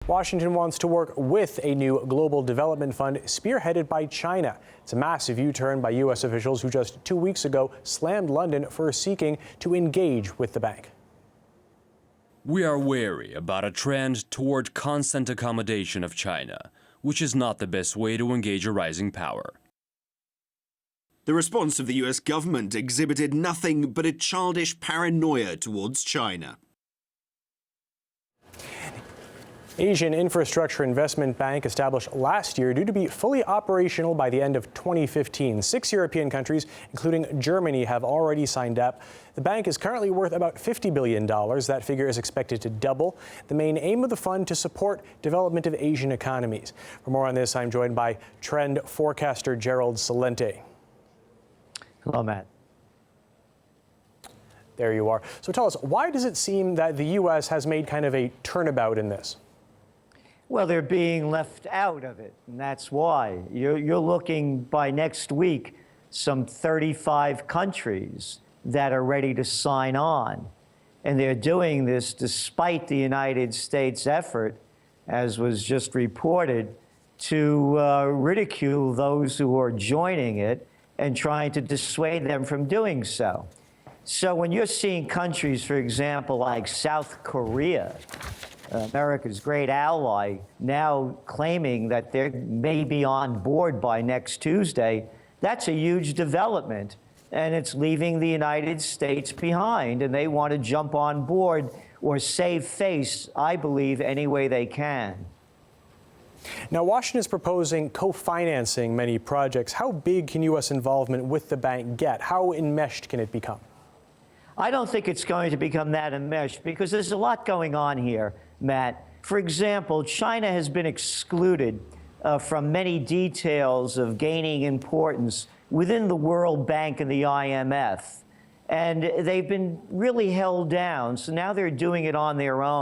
Washington wants to work with a new global development fund spearheaded by China. It's a massive U-turn by U.S. officials who just 2 weeks ago slammed London for seeking to engage with the bank. We are wary about a trend toward constant accommodation of China, which is not the best way to engage a rising power. The response of the US government exhibited nothing but a childish paranoia towards China. Asian Infrastructure Investment Bank established last year due to be fully operational by the end of 2015. 6 European countries, including Germany, have already signed up. The bank is currently worth about $50 billion. That figure is expected to double. The main aim of the fund to support development of Asian economies. For more on this, I'm joined by trend forecaster Gerald Celente. Hello, Matt. There you are. So tell us, why does it seem that the U.S. has made kind of a turnabout in this? Well, they're being left out of it, and that's why. You're looking by next week, some 35 countries that are ready to sign on. And they're doing this despite the United States' effort, as was just reported, to ridicule those who are joining it and trying to dissuade them from doing so. So when you're seeing countries, for example, like South Korea, America's great ally, now claiming that they may be on board by next Tuesday, that's a huge development. And it's leaving the United States behind, and they want to jump on board or save face, I believe, any way they can. Now, Washington is proposing co-financing many projects. How big can U.S. involvement with the bank get? How enmeshed can it become? I don't think it's going to become that enmeshed because there's a lot going on here, Matt. For example, China has been excluded from many details of gaining importance within the World Bank and the IMF. And they've been really held down, so now they're doing it on their own.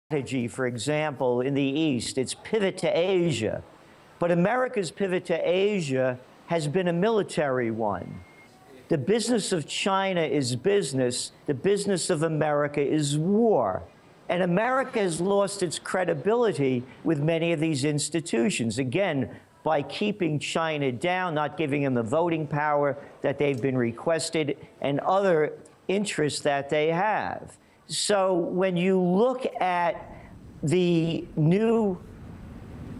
Strategy, for example, in the East, it's pivot to Asia. But America's pivot to Asia has been a military one. The business of China is business. The business of America is war. And America has lost its credibility with many of these institutions, again, by keeping China down, not giving them the voting power that they've been requested, and other interests that they have. So when you look at the new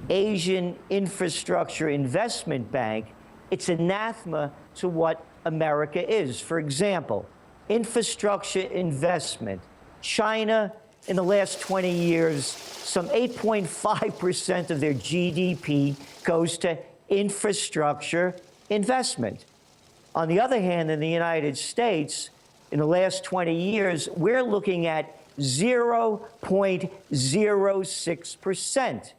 Asian Infrastructure Investment Bank, it's anathema to what America is. For example, infrastructure investment. China, in the last 20 years, some 8.5% of their GDP goes to infrastructure investment. On the other hand, in the United States, in the last 20 years, we're looking at 0.06%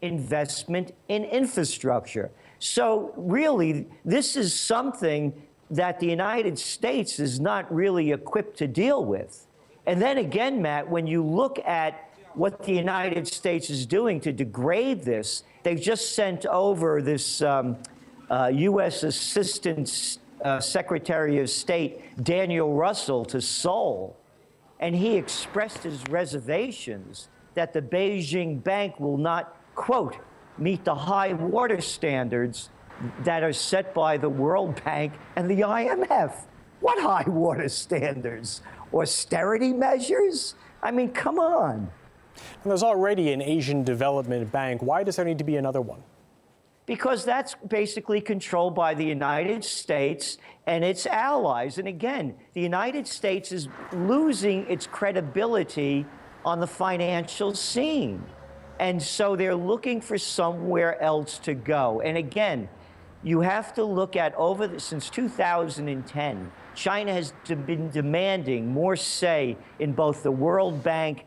investment in infrastructure. So really, this is something that the United States is not really equipped to deal with. And then again, Matt, when you look at what the United States is doing to degrade this, they've just sent over this U.S. Assistant Secretary of State, Daniel Russell, to Seoul. And he expressed his reservations that the Beijing bank will not, quote, meet the high water standards that are set by the World Bank and the IMF. What high water standards? Austerity measures? I mean, come on. And there's already an Asian Development Bank. Why does there need to be another one? Because that's basically controlled by the United States and its allies. And again, the United States is losing its credibility on the financial scene. And so they're looking for somewhere else to go. And again, you have to look at since 2010, China has been demanding more say in both the World Bank,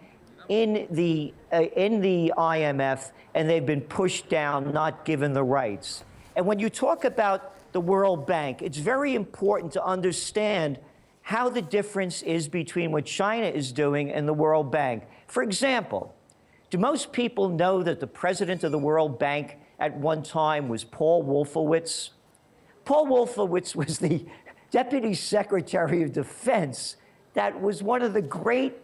in the IMF, and they've been pushed down, not given the rights. And when you talk about the World Bank, it's very important to understand how the difference is between what China is doing and the World Bank. For example, do most people know that the president of the World Bank at one time was Paul Wolfowitz? Paul Wolfowitz was the Deputy Secretary of Defense that was one of the great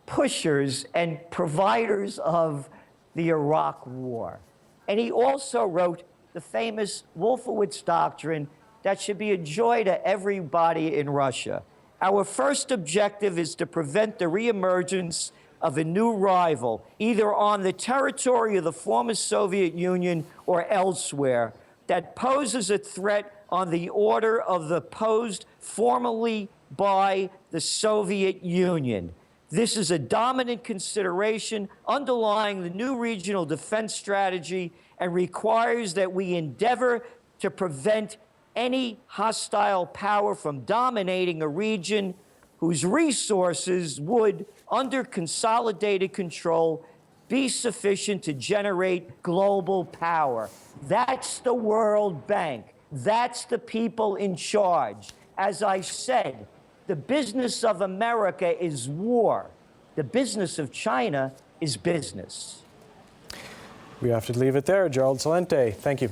pushers and providers of the Iraq War. And he also wrote the famous Wolfowitz Doctrine that should be a joy to everybody in Russia. Our first objective is to prevent the reemergence of a new rival, either on the territory of the former Soviet Union or elsewhere, that poses a threat on the order of the posed formally by the Soviet Union. This is a dominant consideration underlying the new regional defense strategy and requires that we endeavor to prevent any hostile power from dominating a region whose resources would, under consolidated control, be sufficient to generate global power. That's the World Bank. That's the people in charge. As I said, the business of America is war. The business of China is business. We have to leave it there. Gerald Celente, thank you.